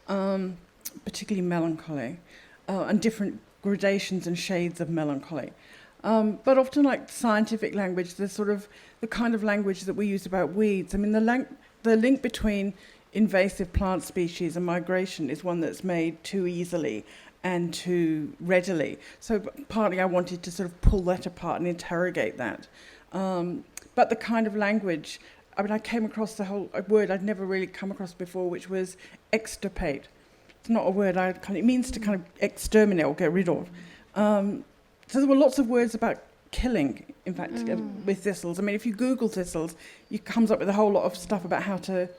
Speaker 3: particularly melancholy, and different gradations and shades of melancholy. But often, like scientific language, there's sort of the kind of language that we use about weeds. I mean, the link between invasive plant species and migration is one that's made too easily and too readily. So partly I wanted to sort of pull that apart and interrogate that. But the kind of language, I mean, I came across a word I'd never really come across before, which was extirpate. It's not a word it means to kind of exterminate or get rid of. So there were lots of words about killing, in fact, with thistles. I mean, if you Google thistles, it comes up with a whole lot of stuff about how to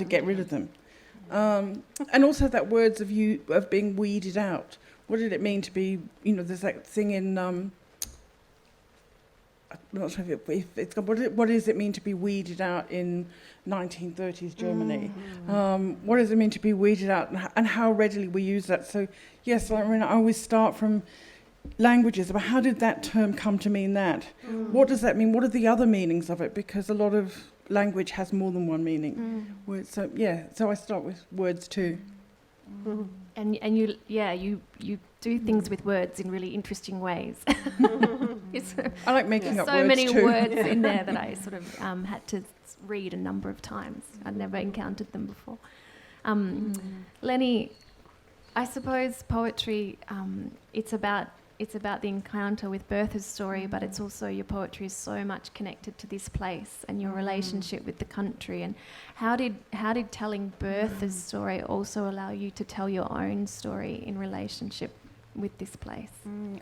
Speaker 3: get rid of them. And also that words of being weeded out. What did it mean to be, you know, there's that thing in, I'm not sure if it's what does it mean to be weeded out in 1930s Germany? What does it mean to be weeded out, and how readily we use that? So, yes, I mean, I always start from languages about how did that term come to mean that? What does that mean? What are the other meanings of it? Because a lot of language has more than one meaning. So I start with words too.
Speaker 2: And you do things with words in really interesting ways.
Speaker 3: I like making up words too.
Speaker 2: So many words in there that I sort of had to read a number of times. I'd never encountered them before. Leni, I suppose poetry, it's about the encounter with Bertha's story, but it's also, your poetry is so much connected to this place and your relationship with the country. And how did telling Bertha's story also allow you to tell your own story in relationship with this place?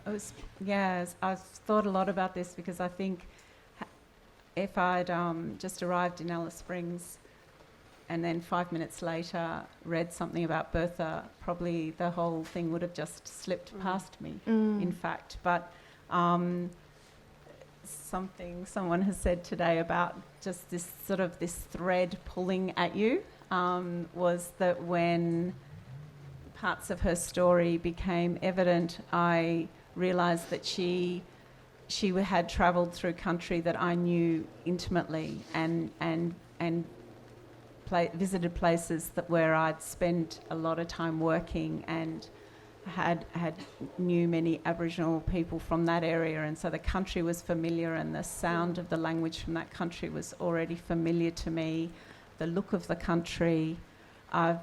Speaker 5: I've thought a lot about this, because I think if I'd just arrived in Alice Springs and then 5 minutes later read something about Bertha, probably the whole thing would have just slipped past me, in fact. But something someone has said today about just this sort of this thread pulling at you was that when parts of her story became evident, I realised that she had travelled through country that I knew intimately and visited places where I'd spent a lot of time working and had knew many Aboriginal people from that area, and so the country was familiar and the sound of the language from that country was already familiar to me, the look of the country. I've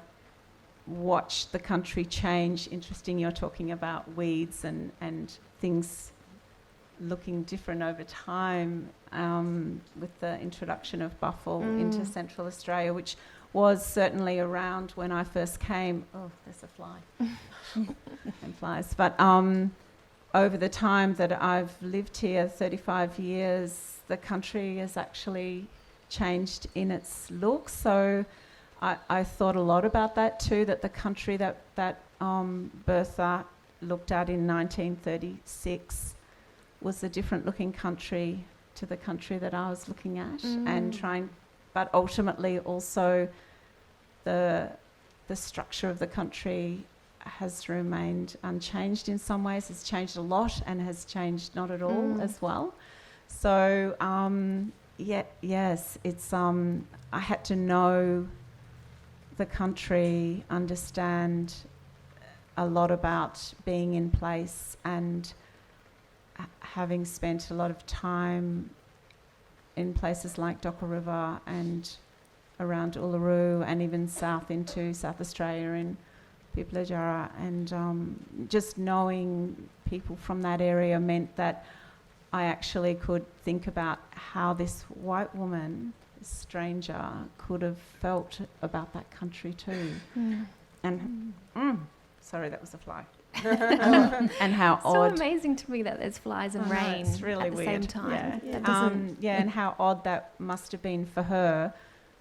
Speaker 5: watched the country change. Interesting, you're talking about weeds and things looking different over time with the introduction of buffel into Central Australia, which was certainly around when I first came. Oh, there's a fly. And flies. But over the time that I've lived here, 35 years, the country has actually changed in its look. So I thought a lot about that too, that the country that Bertha looked at in 1936 was a different looking country to the country that I was looking at, but ultimately also the structure of the country has remained unchanged in some ways. It's changed a lot and has changed not at all as well. So yes, it's I had to know the country, understand a lot about being in place, and having spent a lot of time in places like Docker River and around Uluru and even south into South Australia in Pipilajara, and just knowing people from that area meant that I actually could think about how this white woman, this stranger, could have felt about that country too. And sorry, that was a fly. And how odd.
Speaker 2: So amazing to me that there's flies and rain
Speaker 5: it's really
Speaker 2: at the
Speaker 5: weird.
Speaker 2: same time.
Speaker 5: Yeah, and how odd that must have been for her.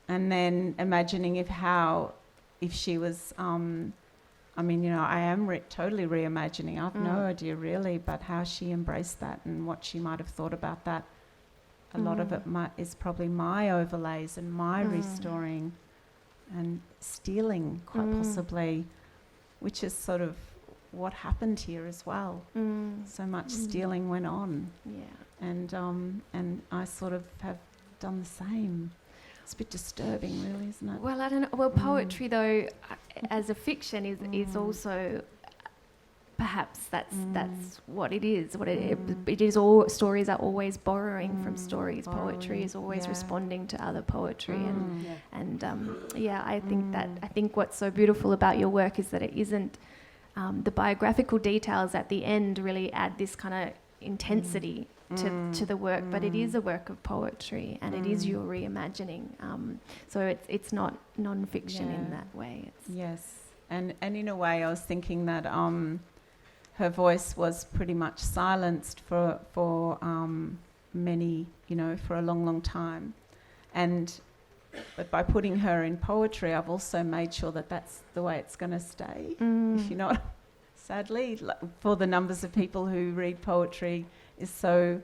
Speaker 5: And then imagining if she was, I am totally reimagining. I've no idea really, but how she embraced that and what she might have thought about that. A lot of it is probably my overlays and my restoring and stealing, quite possibly, which is sort of what happened here as well. So much stealing went on. Yeah. And I sort of have done the same. It's a bit disturbing, really, isn't it?
Speaker 2: Well, I don't know. Well, poetry, though, as a fiction, is also perhaps that's what it is. It is. All stories are always borrowing from stories. Poetry is always responding to other poetry, and I think what's so beautiful about your work is that it isn't the biographical details at the end really add this kind of intensity to the work, but it is a work of poetry and it is your reimagining. So it's not non-fiction in that way.
Speaker 5: Yes, and in a way I was thinking that her voice was pretty much silenced for many, for a long time. But by putting her in poetry, I've also made sure that that's the way it's going to stay. If you're not, sadly, for the numbers of people who read poetry is so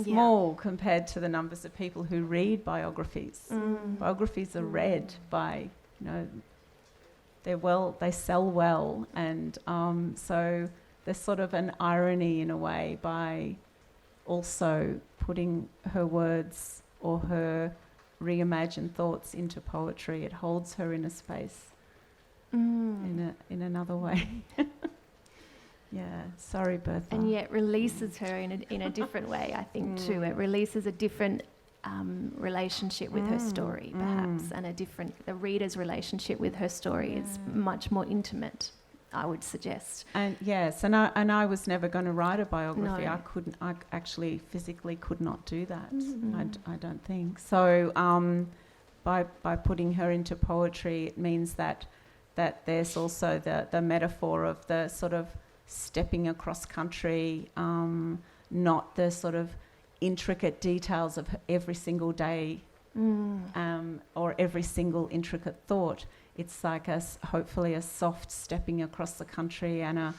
Speaker 5: small compared to the numbers of people who read biographies. Biographies are read by, they sell well, and so there's sort of an irony in a way by also putting her words or her reimagined thoughts into poetry. It holds her in a space in another way. Yeah, sorry, Bertha.
Speaker 2: And yet releases her in a different way, I think, too. It releases a different relationship with her story, perhaps, and the reader's relationship with her story is much more intimate, I would suggest.
Speaker 5: And yes, and I was never going to write a biography.
Speaker 2: No.
Speaker 5: I actually physically could not do that. I don't think so. By putting her into poetry, it means that there's also the metaphor of the sort of stepping across country, not the sort of intricate details of every single day or every single intricate thought. It's like hopefully a soft stepping across the country and a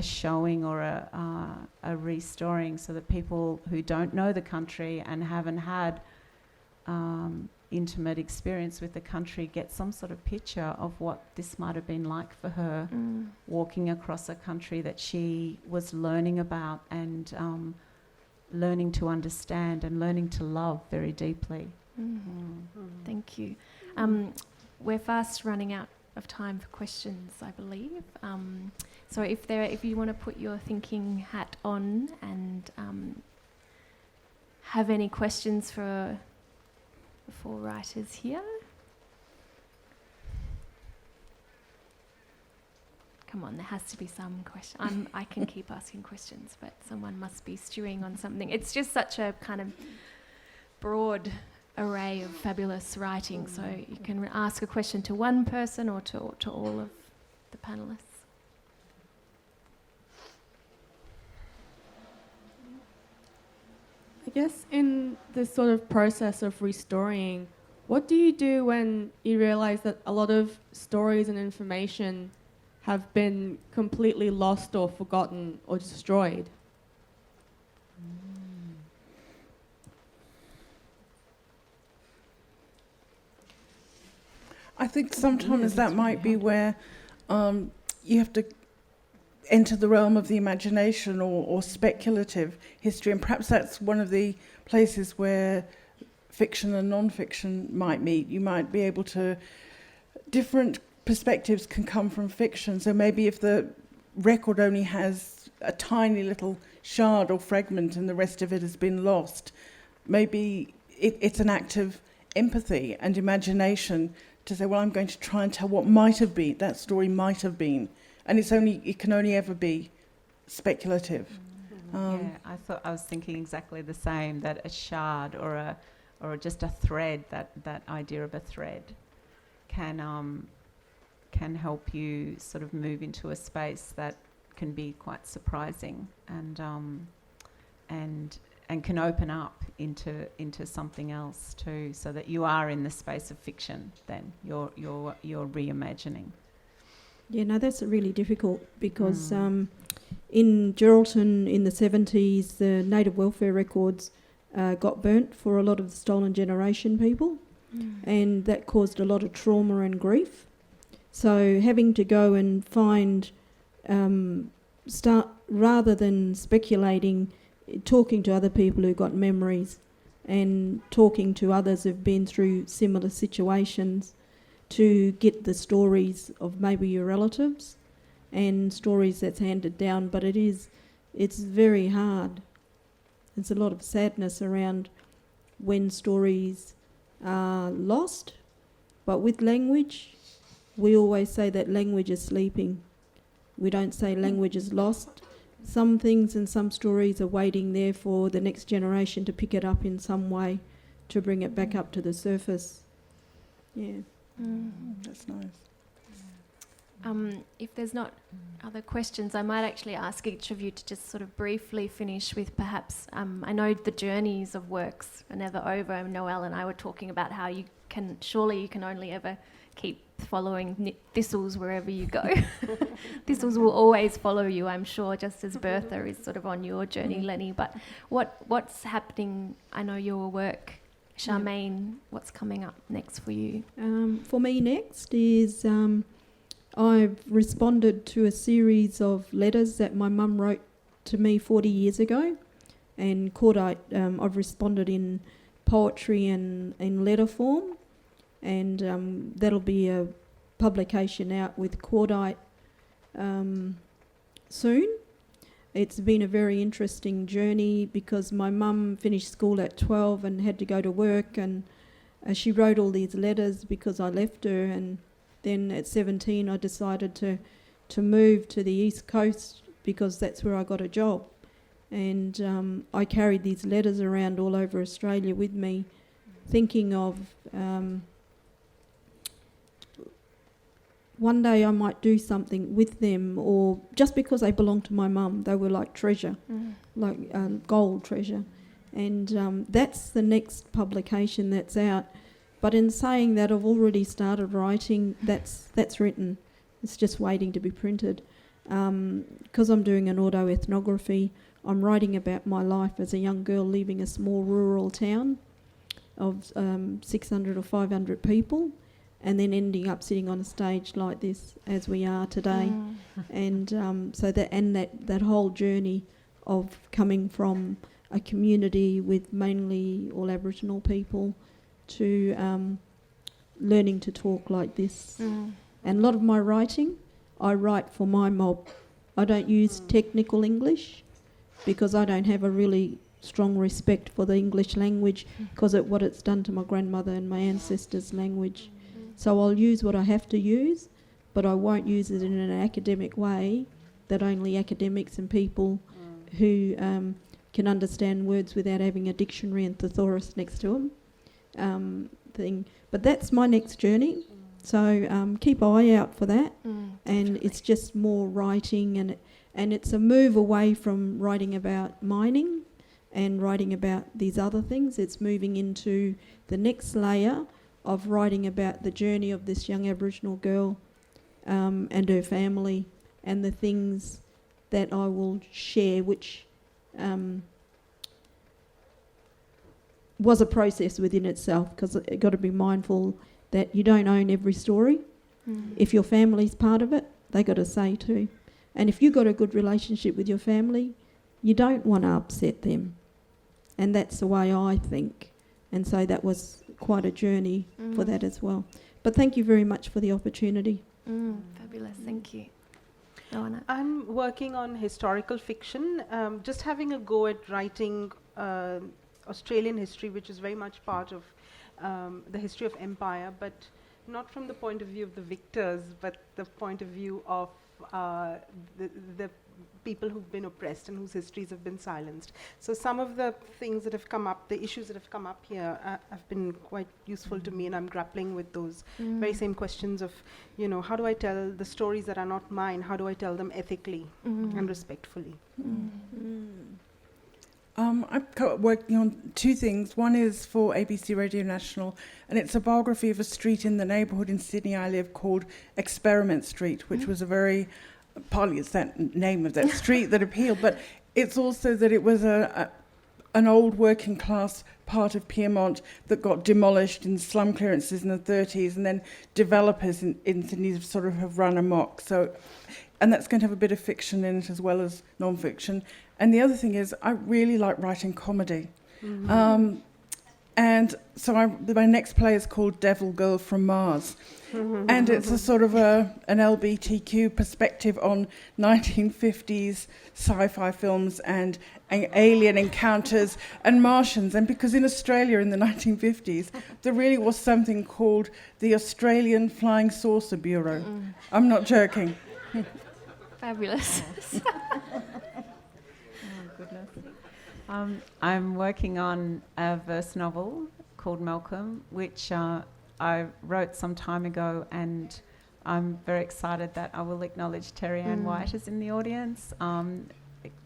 Speaker 5: showing or a restoring, so that people who don't know the country and haven't had intimate experience with the country get some sort of picture of what this might have been like for her, walking across a country that she was learning about and learning to understand and learning to love very deeply.
Speaker 2: Thank you. We're fast running out of time for questions, I believe. So if you want to put your thinking hat on and have any questions for the four writers here. Come on, there has to be some question. I can keep asking questions, but someone must be stewing on something. It's just such a kind of broad array of fabulous writing, so you can ask a question to one person or to all of the panelists.
Speaker 6: I guess in this sort of process of restoring, what do you do when you realise that a lot of stories and information have been completely lost or forgotten or destroyed?
Speaker 3: I think sometimes that might be where you have to enter the realm of the imagination or speculative history, and perhaps that's one of the places where fiction and non-fiction might meet. You might be able to... Different perspectives can come from fiction, so maybe if the record only has a tiny little shard or fragment and the rest of it has been lost, maybe it's an act of empathy and imagination to say, well, I'm going to try and tell what might have been, that story might have been. And it can only ever be speculative.
Speaker 5: I was thinking exactly the same, that a shard or just a thread, that idea of a thread can help you sort of move into a space that can be quite surprising and can open up into something else too, so that you are in the space of fiction. Then you're reimagining.
Speaker 1: Yeah, no, that's really difficult because in Geraldton in the 70s, the native welfare records got burnt for a lot of the stolen generation people, and that caused a lot of trauma and grief. So having to go and find, rather than speculating, talking to other people who got memories and talking to others who've been through similar situations, to get the stories of maybe your relatives and stories that's handed down. But it's very hard. There's a lot of sadness around when stories are lost. But with language, we always say that language is sleeping. We don't say language is lost. Some things and some stories are waiting there for the next generation to pick it up in some way, to bring it back up to the surface. Yeah.
Speaker 3: That's nice.
Speaker 2: If there's not other questions, I might actually ask each of you to just sort of briefly finish with perhaps, I know the journeys of works are never over. Noëlle and I were talking about how you can only ever keep following thistles wherever you go. Thistles will always follow you, I'm sure, just as Bertha is sort of on your journey, Leni. But what's happening? I know your work. Charmaine, what's coming up next for you?
Speaker 1: For me next is I've responded to a series of letters that my mum wrote to me 40 years ago, and I've responded in poetry and in letter form, and that'll be a publication out with Cordite soon. It's been a very interesting journey because my mum finished school at 12 and had to go to work, and she wrote all these letters because I left her, and then at 17 I decided to move to the East Coast because that's where I got a job. And I carried these letters around all over Australia with me, thinking of one day I might do something with them, or just because they belong to my mum, they were like treasure, like gold treasure. And that's the next publication that's out. But in saying that, I've already started writing. That's written. It's just waiting to be printed. Because I'm doing an autoethnography, I'm writing about my life as a young girl leaving a small rural town of 600 or 500 people, and then ending up sitting on a stage like this as we are today. And so that whole journey of coming from a community with mainly all Aboriginal people to learning to talk like this. And a lot of my writing, I write for my mob. I don't use technical English because I don't have a really strong respect for the English language because of what it's done to my grandmother and my ancestors' language. So I'll use what I have to use, but I won't use it in an academic way that only academics and people who can understand words without having a dictionary and thesaurus next to them thing. But that's my next journey. So keep an eye out for that. And it's just more writing, and it's a move away from writing about mining and writing about these other things. It's moving into the next layer of writing about the journey of this young Aboriginal girl and her family, and the things that I will share, which was a process within itself, because you've got to be mindful that you don't own every story. If your family's part of it, they got a say too. And if you've got a good relationship with your family, you don't want to upset them. And that's the way I think. And so that was quite a journey for that as well. But thank you very much for the opportunity.
Speaker 2: Fabulous, thank you. Roanna?
Speaker 4: I'm working on historical fiction, just having a go at writing Australian history, which is very much part of the history of empire, but not from the point of view of the victors, but the point of view of the people who've been oppressed and whose histories have been silenced. So some of the things that have come up, the issues that have come up here have been quite useful to me, and I'm grappling with those very same questions of, how do I tell the stories that are not mine? How do I tell them ethically and respectfully?
Speaker 3: I'm working on two things. One is for ABC Radio National, and it's a biography of a street in the neighbourhood in Sydney I live called Experiment Street, which was partly it's that name of that street that appealed, but it's also that it was an old working class part of Piedmont that got demolished in slum clearances in the 30s, and then developers in Sydney sort of have run amok. So, and that's going to have a bit of fiction in it as well as non-fiction. And the other thing is, I really like writing comedy. And so my next play is called Devil Girl from Mars. And it's a sort of an LGBTQ perspective on 1950s sci-fi films and alien encounters and Martians. And because in Australia in the 1950s, there really was something called the Australian Flying Saucer Bureau. I'm not joking.
Speaker 2: Fabulous.
Speaker 5: I'm working on a verse novel called Malcolm, which I wrote some time ago, and I'm very excited that I will acknowledge Terry Ann White is in the audience,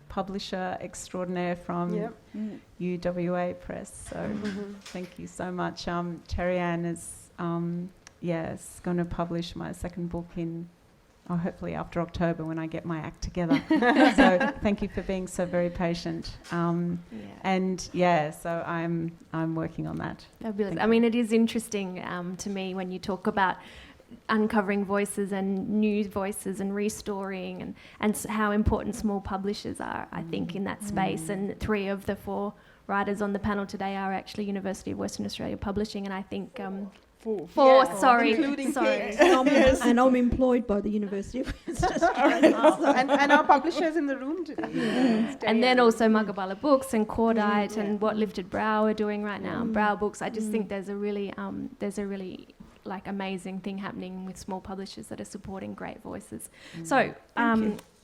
Speaker 5: publisher extraordinaire from UWA Press. So thank you so much. Terry Ann is going to publish my second book in hopefully after October when I get my act together. So thank you for being so very patient. And so I'm working on that.
Speaker 2: Fabulous. I mean, it is interesting to me when you talk about uncovering voices and new voices and restoring and how important small publishers are, I think, in that space. And 3 of the 4 writers on the panel today are actually University of Western Australia Publishing, and I think... Four, sorry.
Speaker 1: And I'm employed by the University of Western Australia.
Speaker 4: And our publishers in the room today.
Speaker 2: And then also Mugabala Books and Cordite and What Lifted Brow are doing right now. Brow Books. I just think there's a really like amazing thing happening with small publishers that are supporting great voices. So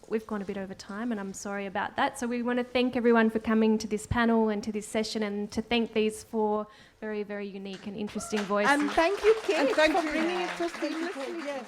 Speaker 2: we've gone a bit over time, and I'm sorry about that. So we want to thank everyone for coming to this panel and to this session, and to thank these 4 very, very unique and interesting voices.
Speaker 4: And thank you, Kate, for bringing it so seamlessly. Yes.